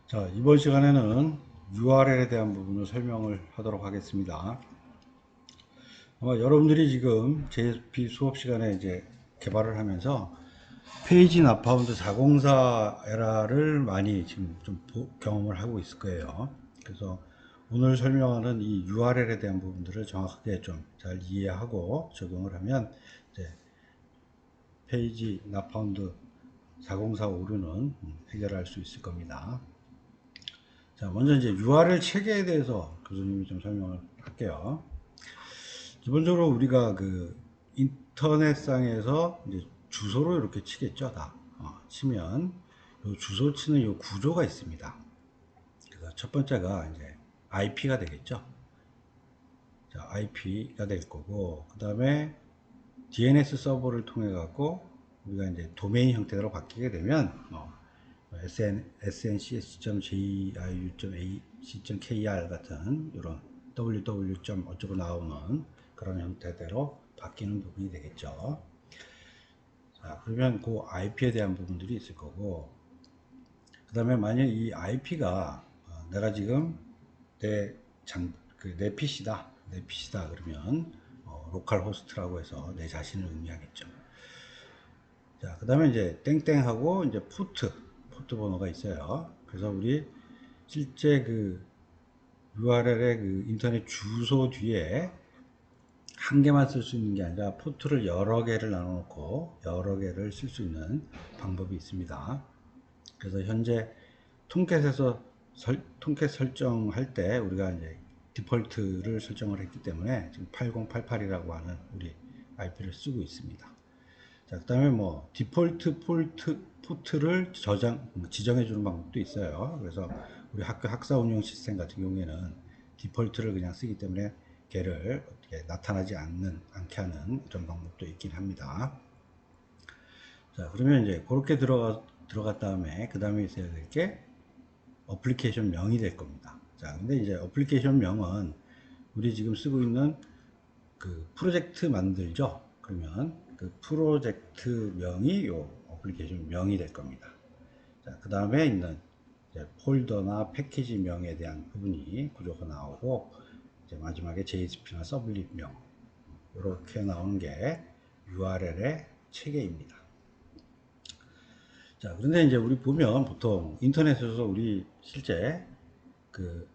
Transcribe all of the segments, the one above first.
자, 이번 시간에는 URL에 대한 부분을 설명을 하도록 하겠습니다. 아마 여러분들이 지금 JSP 수업 시간에 이제 개발을 하면서 페이지 나파운드 404 에러를 많이 지금 좀 경험을 하고 있을 거예요. 그래서 오늘 설명하는 이 URL에 대한 부분들을 정확하게 좀 잘 이해하고 적용을 하면 이제 페이지 나파운드 404 오류는 해결할 수 있을 겁니다. 자, 먼저 이제 URL 체계에 대해서 교수님이 좀 설명을 할게요. 기본적으로 우리가 그 인터넷상에서 이제 주소로 이렇게 치겠죠, 다. 치면 요 주소 치는 요 구조가 있습니다. 그래서 첫 번째가 이제 IP가 되겠죠. 자, IP가 될 거고, 그 다음에 DNS 서버를 통해 갖고 우리가 이제 도메인 형태로 바뀌게 되면 sncs.jiu.ac.kr 같은 이런 www. 어쩌고 나오는 그런 형태대로 바뀌는 부분이 되겠죠. 자, 그러면 그 IP에 대한 부분들이 있을 거고, 그 다음에 만약 이 IP가 내가 지금 내 내 PC다. 내 PC다. 그러면 로컬 호스트라고 해서 내 자신을 의미하겠죠. 자, 그 다음에 이제 땡땡하고 이제 포트 번호가 있어요. 그래서 우리 실제 그 URL의 그 인터넷 주소 뒤에 한 개만 쓸 수 있는 게 아니라 포트를 여러 개를 나눠 놓고 여러 개를 쓸 수 있는 방법이 있습니다. 그래서 현재 통캣에서 통캣 설정할 때 우리가 이제 디폴트를 설정을 했기 때문에 지금 8088이라고 하는 우리 IP를 쓰고 있습니다. 자, 그 다음에 뭐, 디폴트 포트를 지정해 주는 방법도 있어요. 그래서 우리 학교 학사 운영 시스템 같은 경우에는 디폴트를 그냥 쓰기 때문에 걔를 어떻게 나타나지 않게 하는 그런 방법도 있긴 합니다. 자, 그러면 이제 그렇게 들어갔 다음에, 그 다음에 있어야 될 게 어플리케이션 명이 될 겁니다. 자, 근데 이제 어플리케이션 명은 우리 지금 쓰고 있는 그 프로젝트 만들죠. 그러면 그 프로젝트 명이 요 어플리케이션 명이 될 겁니다. 자, 그 다음에 있는 이제 폴더나 패키지 명에 대한 부분이 구조가 나오고, 이제 마지막에 JSP나 서블릿 명, 이렇게 나오는 게 URL의 체계입니다. 자, 그런데 이제 우리 보면 보통 인터넷에서 우리 실제 그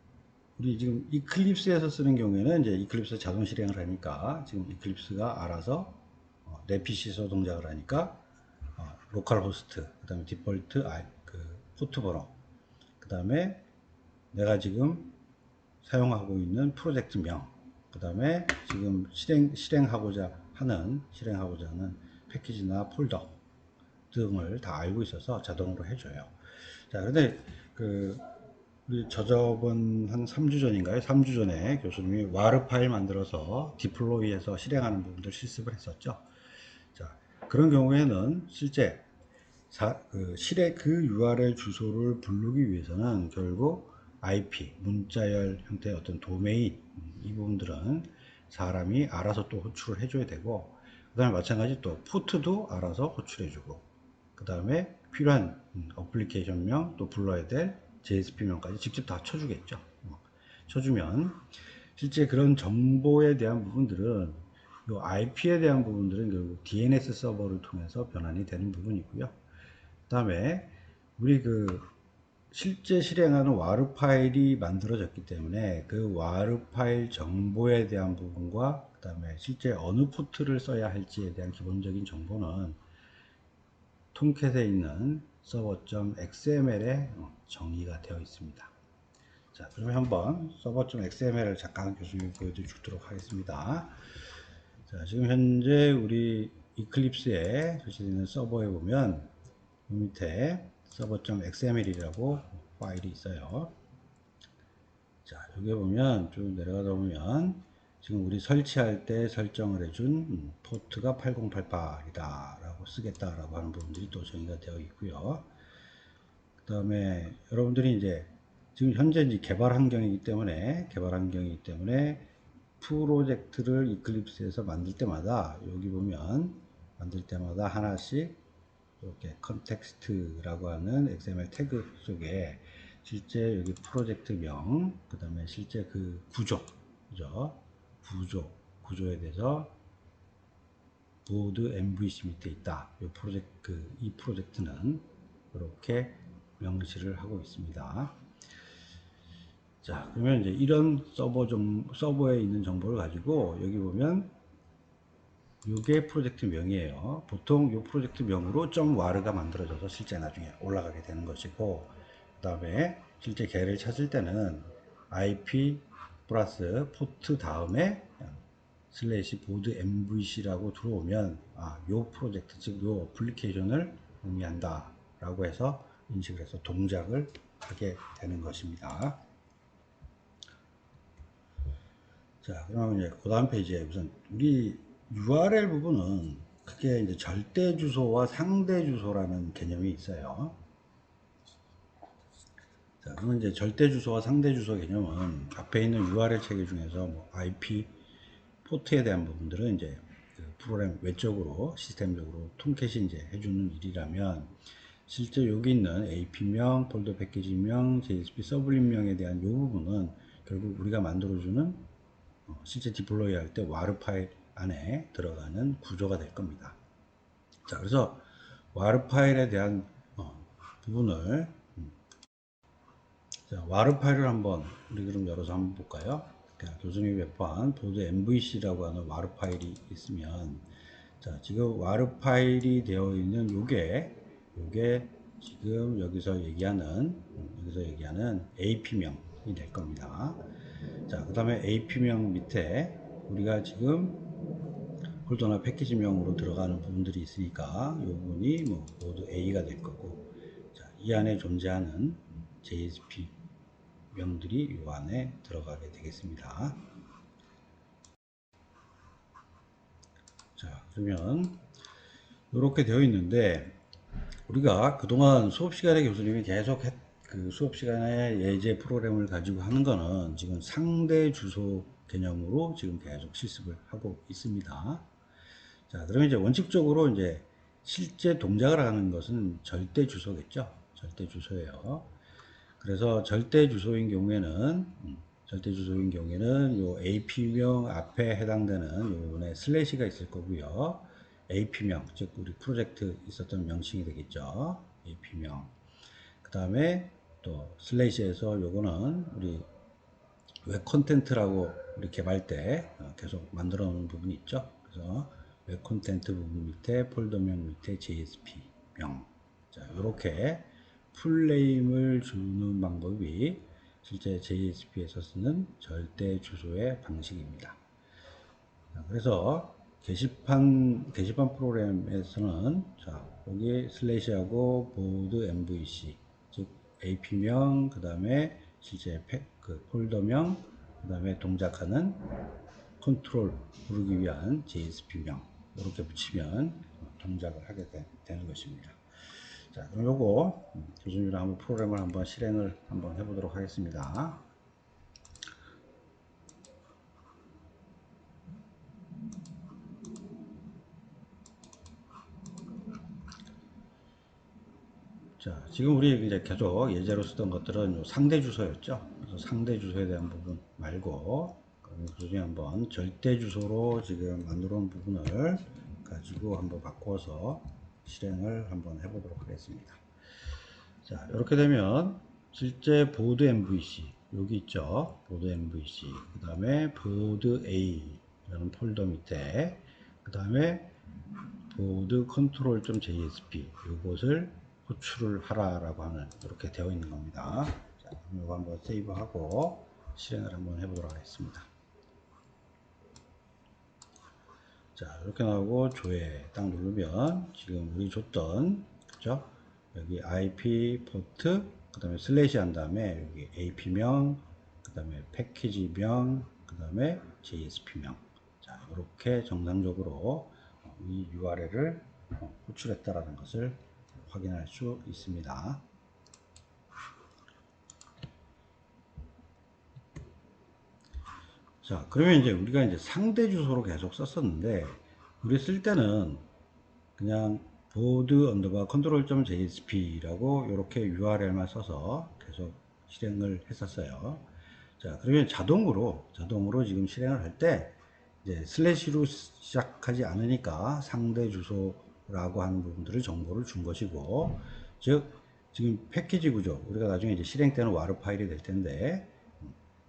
우리 지금 이클립스에서 쓰는 경우에는 이제 이클립스 자동 실행을 하니까 지금 이클립스가 알아서 내 PC에서 동작을 하니까 로컬 호스트, 그 다음에 디폴트 그 포트 번호, 그 다음에 내가 지금 사용하고 있는 프로젝트 명, 그 다음에 지금 실행하고자 하는 패키지나 폴더 등을 다 알고 있어서 자동으로 해줘요. 자, 근데 그 우리 저저번 한 3주 전인가요? 3주 전에 교수님이 와르 파일 만들어서 디플로이해서 실행하는 부분들 실습을 했었죠. 자, 그런 경우에는 실제 그 URL 주소를 부르기 위해서는 결국 IP, 문자열 형태의 어떤 도메인, 이 부분들은 사람이 알아서 또 호출을 해줘야 되고, 그 다음에 마찬가지 또 포트도 알아서 호출해주고, 그 다음에 필요한 어플리케이션명 또 불러야 될 JSP명까지 직접 다 쳐주겠죠. 쳐주면 실제 그런 정보에 대한 부분들은 요 IP에 대한 부분들은 결국 DNS 서버를 통해서 변환이 되는 부분이고요. 그 다음에 우리 그 실제 실행하는 와르 파일이 만들어졌기 때문에 그 와르 파일 정보에 대한 부분과 그 다음에 실제 어느 포트를 써야 할지에 대한 기본적인 정보는 톰캣에 있는 server.xml에 정의가 되어 있습니다. 자, 그러면 한번 server.xml을 잠깐 교수님 보여드리도록 하겠습니다. 자, 지금 현재 우리 이클립스에 설치되어 있는 서버에 보면 밑에 server.xml이라고 파일이 있어요. 자, 여기 보면 쭉 내려가다 보면 지금 우리 설치할 때 설정을 해준 포트가 8088이다 라고 쓰겠다라고 하는 부분들이 또 정의가 되어 있고요. 그 다음에 여러분들이 이제 지금 현재 이제 개발 환경이기 때문에 프로젝트를 이클립스에서 만들 때마다 여기 보면 만들 때마다 하나씩 이렇게 컨텍스트라고 하는 XML 태그 속에 실제 여기 프로젝트명, 그 다음에 실제 그 구조, 그죠? 구조에 대해서 보드 MVC 밑에 있다. 이 프로젝트는 이렇게 명시를 하고 있습니다. 자, 그러면 이제 이런 서버에 있는 정보를 가지고 여기 보면 이게 프로젝트 명이에요. 보통 이 프로젝트 명으로 .war가 만들어져서 실제 나중에 올라가게 되는 것이고, 그 다음에 실제 걔를 찾을 때는 IP 플러스 포트 다음에 슬래시 보드 MVC라고 들어오면 요 프로젝트, 즉 요 어플리케이션을 의미한다 라고 해서 인식을 해서 동작을 하게 되는 것입니다. 자, 그러면 이제 그 다음 페이지에 우선 우리 URL 부분은 크게 이제 절대 주소와 상대 주소라는 개념이 있어요. 자, 그러면 이제 절대 주소와 상대 주소 개념은 앞에 있는 URL 체계 중에서 뭐 IP 포트에 대한 부분들은 이제 그 프로그램 외적으로 시스템적으로 통캣이 이제 해주는 일이라면, 실제 여기 있는 AP명, 폴더 패키지명, JSP 서블림명에 대한 이 부분은 결국 우리가 만들어주는 실제 디플로이 할 때 와르 파일 안에 들어가는 구조가 될 겁니다. 자, 그래서 와르 파일에 대한 부분을 자, 와르 파일을 한번 우리 그럼 열어서 한번 볼까요? 교수님이 배포한 보드 MVC라고 하는 와르 파일이 있으면, 자, 지금 와르 파일이 되어 있는 요게 지금 여기서 얘기하는 AP명이 될 겁니다. 자, 그 다음에 AP명 밑에 우리가 지금 폴더나 패키지명으로 들어가는 부분들이 있으니까 이 부분이 뭐 모두 A가 될 거고, 자, 이 안에 존재하는 JSP 명들이 이 안에 들어가게 되겠습니다. 자, 그러면 이렇게 되어 있는데, 우리가 그동안 수업 시간에 교수님이 계속 그 수업 시간에 예제 프로그램을 가지고 하는 거는 지금 상대 주소 개념으로 지금 계속 실습을 하고 있습니다. 자, 그러면 이제 원칙적으로 이제 실제 동작을 하는 것은 절대 주소겠죠. 절대 주소예요. 그래서 절대 주소인 경우에는 요 AP명 앞에 해당되는 요 부분에 슬래시가 있을 거고요. AP명, 즉 우리 프로젝트 있었던 명칭이 되겠죠. AP명. 그 다음에 또 슬래시에서 요거는 우리 웹 콘텐츠라고 우리 개발 때 계속 만들어 놓은 부분이 있죠. 그래서 웹 콘텐츠 부분 밑에 폴더명 밑에 JSP명. 자, 요렇게 풀네임을 주는 방법이 실제 JSP에서 쓰는 절대 주소의 방식입니다. 자, 그래서 게시판 프로그램에서는 자, 여기 슬래시하고 보드 MVC, 즉 AP명, 그 다음에 실제 그 폴더명, 그 다음에 동작하는 컨트롤 부르기 위한 JSP명 이렇게 붙이면 동작을 하게 되는 것입니다. 자, 그럼 요거 교수님이랑 한번 프로그램을 한번 실행을 한번 해보도록 하겠습니다. 자, 지금 우리 이제 계속 예제로 쓰던 것들은 요 상대 주소였죠. 그래서 상대 주소에 대한 부분 말고, 교수님 한번 절대 주소로 지금 만들어 놓은 부분을 가지고 한번 바꿔서 실행을 한번 해보도록 하겠습니다. 자, 이렇게 되면 실제 보드 MVC 여기 있죠. 보드 MVC 그 다음에 보드 A라는 폴더 밑에 그 다음에 보드 컨트롤.jsp 이것을 호출을 하라라고 하는 이렇게 되어 있는 겁니다. 자, 그럼 이거 한번 세이브하고 실행을 한번 해보도록 하겠습니다. 자, 이렇게 나오고 조회 딱 누르면 지금 우리 줬던 그죠? 여기 IP 포트 그 다음에 슬래시 한 다음에 여기 AP명 그 다음에 패키지명 그 다음에 JSP명. 자, 이렇게 정상적으로 이 URL을 호출했다라는 것을 확인할 수 있습니다. 자, 그러면 이제 우리가 이제 상대 주소로 계속 썼었는데, 우리 쓸 때는 그냥 보드 언더바 컨트롤.jsp라고 이렇게 URL만 써서 계속 실행을 했었어요. 자, 그러면 자동으로 지금 실행을 할 때, 이제 슬래시로 시작하지 않으니까 상대 주소라고 하는 부분들을 정보를 준 것이고, 즉, 지금 패키지 구조, 우리가 나중에 이제 실행 때는 와르 파일이 될 텐데,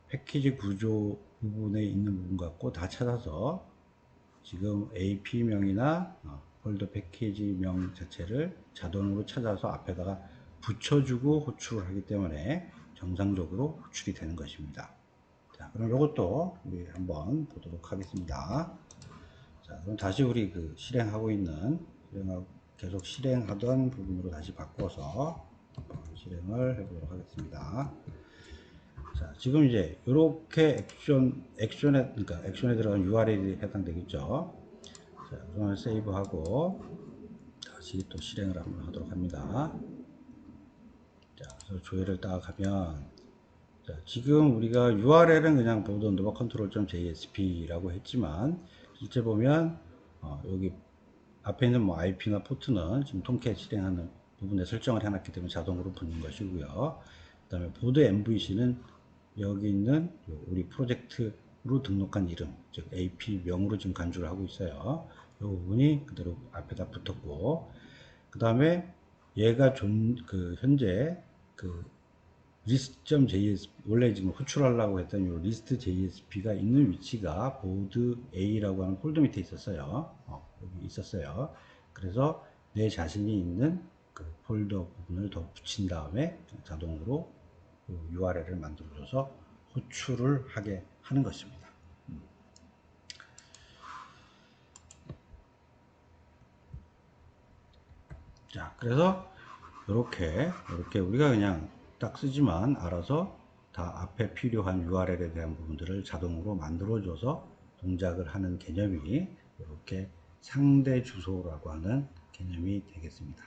패키지 구조 부분에 있는 부분 갖고 다 찾아서 지금 AP명이나 폴더 패키지명 자체를 자동으로 찾아서 앞에다가 붙여주고 호출을 하기 때문에 정상적으로 호출이 되는 것입니다. 자, 그럼 이것도 우리 한번 보도록 하겠습니다. 자, 그럼 다시 우리 그 계속 실행하던 부분으로 다시 바꿔서 실행을 해보도록 하겠습니다. 자, 지금 이제 이렇게 그러니까 액션에 들어간 URL이 해당되겠죠. 자, 우선 세이브하고 다시 또 실행을 한번 하도록 합니다. 자, 그래서 조회를 따라가면, 자, 지금 우리가 URL은 그냥 보드 언더바 컨트롤.jsp라고 했지만, 실제 보면, 여기 앞에 있는 뭐 IP나 포트는 지금 통쾌 실행하는 부분에 설정을 해놨기 때문에 자동으로 붙는 것이고요. 그 다음에 보드 MVC는 여기 있는 우리 프로젝트로 등록한 이름, 즉 AP명으로 지금 간주를 하고 있어요. 이 부분이 그대로 앞에다 붙었고, 그 다음에 얘가 현재 그 list.jsp, 원래 지금 호출하려고 했던 이 list.jsp가 있는 위치가 보드 A라고 하는 폴더 밑에 있었어요. 여기 있었어요. 그래서 내 자신이 있는 그 폴더 부분을 더 붙인 다음에 자동으로 URL을 만들어줘서 호출을 하게 하는 것입니다. 자, 그래서 이렇게 우리가 그냥 딱 쓰지만 알아서 다 앞에 필요한 URL에 대한 부분들을 자동으로 만들어줘서 동작을 하는 개념이 이렇게 상대 주소라고 하는 개념이 되겠습니다.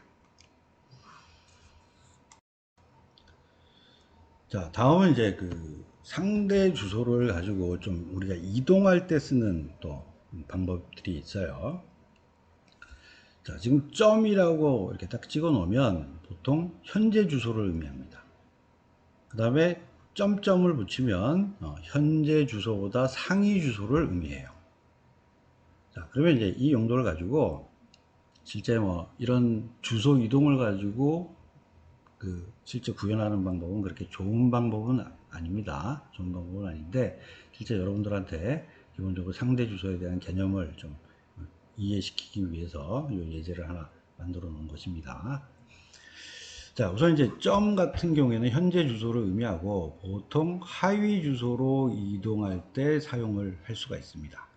자, 다음은 이제 그 상대 주소를 가지고 좀 우리가 이동할 때 쓰는 또 방법들이 있어요. 자, 지금 점이라고 이렇게 딱 찍어 놓으면 보통 현재 주소를 의미합니다. 그 다음에 점점을 붙이면 현재 주소보다 상위 주소를 의미해요. 자, 그러면 이제 이 용도를 가지고 실제 뭐 이런 주소 이동을 가지고 그 실제 구현하는 방법은 그렇게 좋은 방법은 아닙니다. 좋은 방법은 아닌데 실제 여러분들한테 기본적으로 상대 주소에 대한 개념을 좀 이해시키기 위해서 이 예제를 하나 만들어 놓은 것입니다. 자, 우선 이제 점 같은 경우에는 현재 주소를 의미하고 보통 하위 주소로 이동할 때 사용을 할 수가 있습니다.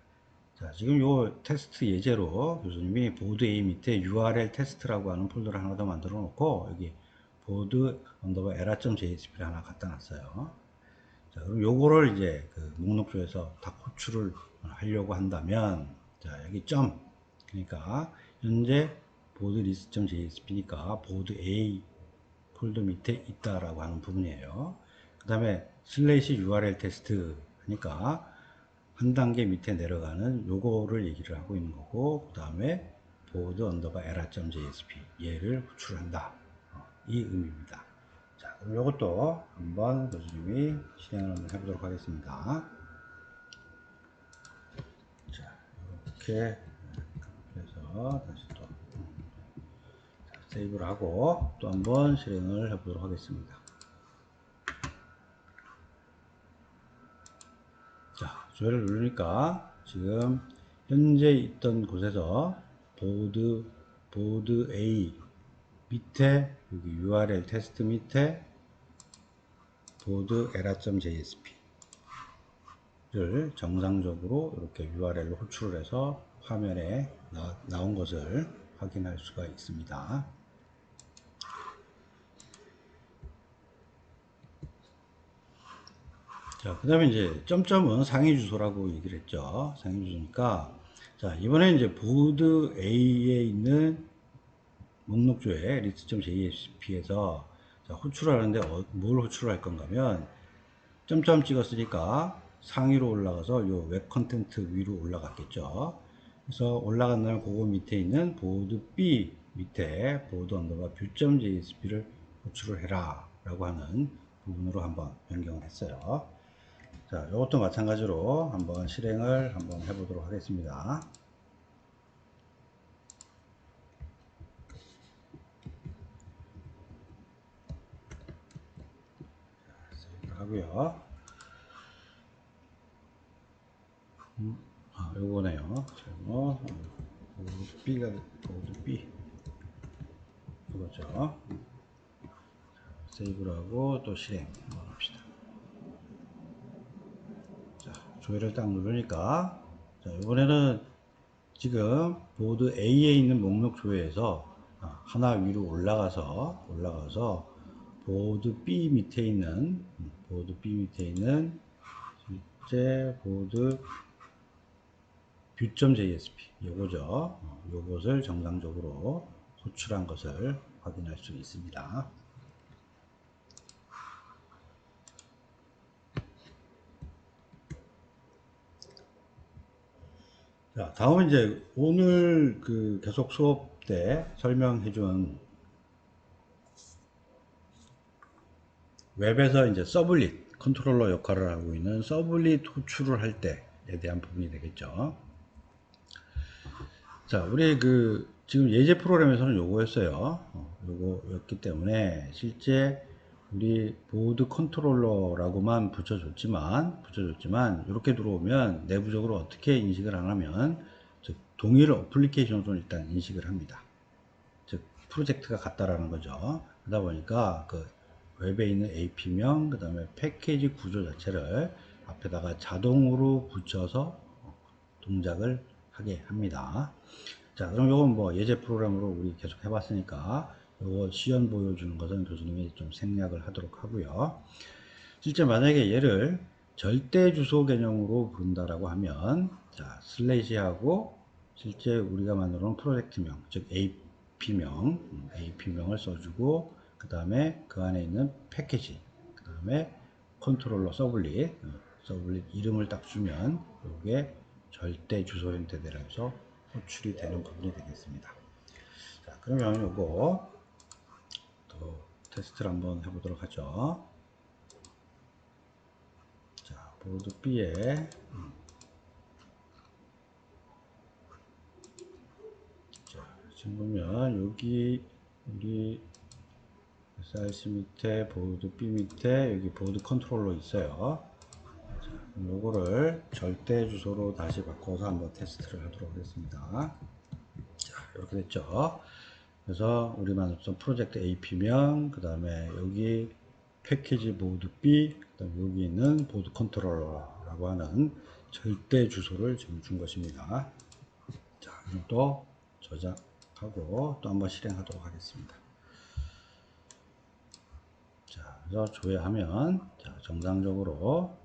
자, 지금 요 테스트 예제로 교수님이 보드 A 밑에 URL 테스트라고 하는 폴더를 하나 더 만들어 놓고 여기 보드 언더바 era.jsp를 하나 갖다 놨어요. 자, 그럼 요거를 이제 그 목록조에서 다 호출을 하려고 한다면, 자, 여기 점, 그러니까 현재 보드 리스트.jsp니까 보드 A 폴더 밑에 있다라고 하는 부분이에요. 그 다음에 슬래시 URL 테스트 하니까 한 단계 밑에 내려가는 요거를 얘기를 하고 있는 거고, 그 다음에 보드 언더바 era.jsp 얘를 호출한다. 이 의미입니다. 자, 그럼 이것도 한번 교수님이 실행을 한번 해보도록 하겠습니다. 자, 이렇게 해서 다시 또 세이브를 하고 또 한번 실행을 해보도록 하겠습니다. 자, 조회를 누르니까 지금 현재 있던 곳에서 보드 A 밑에 여기 URL 테스트 밑에 보드 era.jsp를 정상적으로 이렇게 URL로 호출을 해서 화면에 나온 것을 확인할 수가 있습니다. 자, 그 다음에 이제 점점은 상위 주소라고 얘기를 했죠. 상위 주소니까, 자, 이번에 이제 보드 A에 있는 목록조에 list.jsp에서 호출하는데 뭘 호출할 건가 하면 점점 찍었으니까 상위로 올라가서 요 웹 컨텐트 위로 올라갔겠죠. 그래서 올라간 다음에 그거 밑에 있는 보드 B 밑에 보드 언더바 뷰.jsp를 호출을 해라 라고 하는 부분으로 한번 변경을 했어요. 자, 이것도 마찬가지로 한번 실행을 한번 해보도록 하겠습니다. 세이브 하고요. 요거네요. 보드 B가 보드 B 이거죠. 세이브를 하고 또 실행 한번 합시다. 자, 조회를 딱 누르니까 자, 이번에는 지금 보드 A에 있는 목록 조회에서 하나 위로 올라가서 보드 B 밑에 있는 실제 보드 view.jsp 요거죠. 요것을 정상적으로 호출한 것을 확인할 수 있습니다. 자, 다음은 이제 오늘 그 계속 수업 때 설명해준 웹에서 이제 서블릿 컨트롤러 역할을 하고 있는 서블릿 호출을 할 때에 대한 부분이 되겠죠. 자, 우리 그 지금 예제 프로그램에서는 요거였어요. 요거였기 때문에 실제 우리 보드 컨트롤러라고만 붙여줬지만 이렇게 들어오면 내부적으로 어떻게 인식을 하냐면 즉 동일 어플리케이션으로 일단 인식을 합니다. 즉 프로젝트가 같다라는 거죠. 그러다 보니까 그 웹에 있는 AP명 그 다음에 패키지 구조 자체를 앞에다가 자동으로 붙여서 동작을 하게 합니다. 자, 그럼 요건 뭐 예제 프로그램으로 우리 계속 해봤으니까 요거 시연 보여주는 것은 교수님이 좀 생략을 하도록 하고요. 실제 만약에 얘를 절대 주소 개념으로 부른다라고 하면 자, 슬래시하고 실제 우리가 만들어 놓은 프로젝트명, 즉 AP명을 써주고 그 다음에 그 안에 있는 패키지, 그 다음에 컨트롤러 서블릿 이름을 딱 주면 이게 절대 주소 형태대로 해서 호출이 되는 부분이 되겠습니다. 자, 그러면 요거 또 테스트를 한번 해보도록 하죠. 자, 보드 B에 자, 지금 보면 여기 우리 SRC 밑에 보드 B 밑에 여기 보드 컨트롤러 있어요. 자, 요거를 절대 주소로 다시 바꿔서 한번 테스트를 하도록 하겠습니다. 자, 이렇게 됐죠. 그래서 우리 만들었던 프로젝트 AP명, 그 다음에 여기 패키지 보드 B, 그 다음에 여기 있는 보드 컨트롤러라고 하는 절대 주소를 지금 준 것입니다. 자, 그럼 또 저장하고 또 한번 실행하도록 하겠습니다. 자, 그래서 조회하면 자, 정상적으로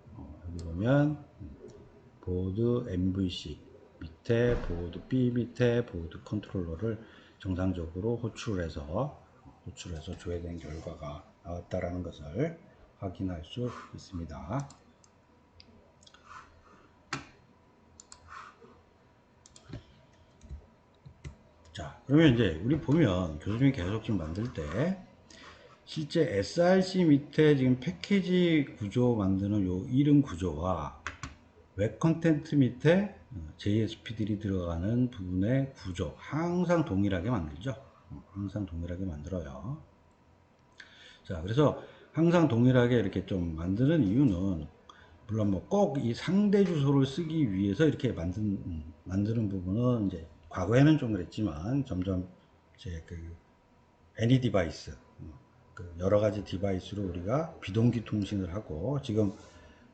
여기 보면 보드 MVC 밑에 보드 B 밑에 보드 컨트롤러를 정상적으로 호출해서 조회된 결과가 나왔다라는 것을 확인할 수 있습니다. 자, 그러면 이제 우리 보면 교수님이 계속 좀 만들 때 실제 SRC 밑에 지금 패키지 구조 만드는 요 이름 구조와 웹 컨텐트 밑에 JSP들이 들어가는 부분의 구조 항상 동일하게 만들죠. 항상 동일하게 만들어요. 자, 그래서 항상 동일하게 이렇게 좀 만드는 이유는 물론 뭐 꼭 이 상대 주소를 쓰기 위해서 이렇게 만드는 부분은 이제 과거에는 좀 그랬지만 점점 이제 그 애니 디바이스 그 여러 가지 디바이스로 우리가 비동기 통신을 하고 지금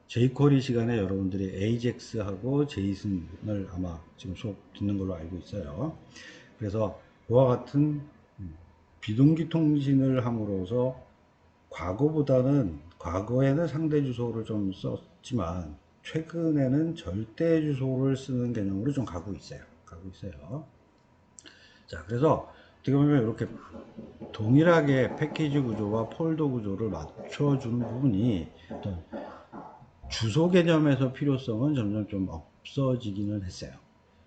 jQuery 시간에 여러분들이 AJAX하고 JSON을 아마 지금 수업 듣는 걸로 알고 있어요. 그래서 그와 같은 비동기 통신을 함으로써 과거에는 상대 주소를 좀 썼지만 최근에는 절대 주소를 쓰는 개념으로 좀 가고 있어요. 자, 그래서 어떻게 보면 이렇게 동일하게 패키지 구조와 폴더 구조를 맞춰주는 부분이 어떤 주소 개념에서 필요성은 점점 좀 없어지기는 했어요.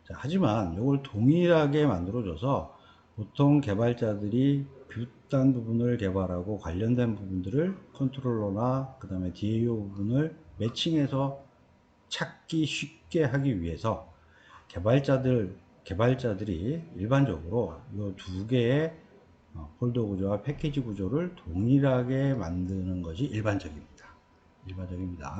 자, 하지만 이걸 동일하게 만들어줘서 보통 개발자들이 뷰단 부분을 개발하고 관련된 부분들을 컨트롤러나 그 다음에 DAO 부분을 매칭해서 찾기 쉽게 하기 위해서 개발자들이 일반적으로 이 두 개의 폴더 구조와 패키지 구조를 동일하게 만드는 것이 일반적입니다.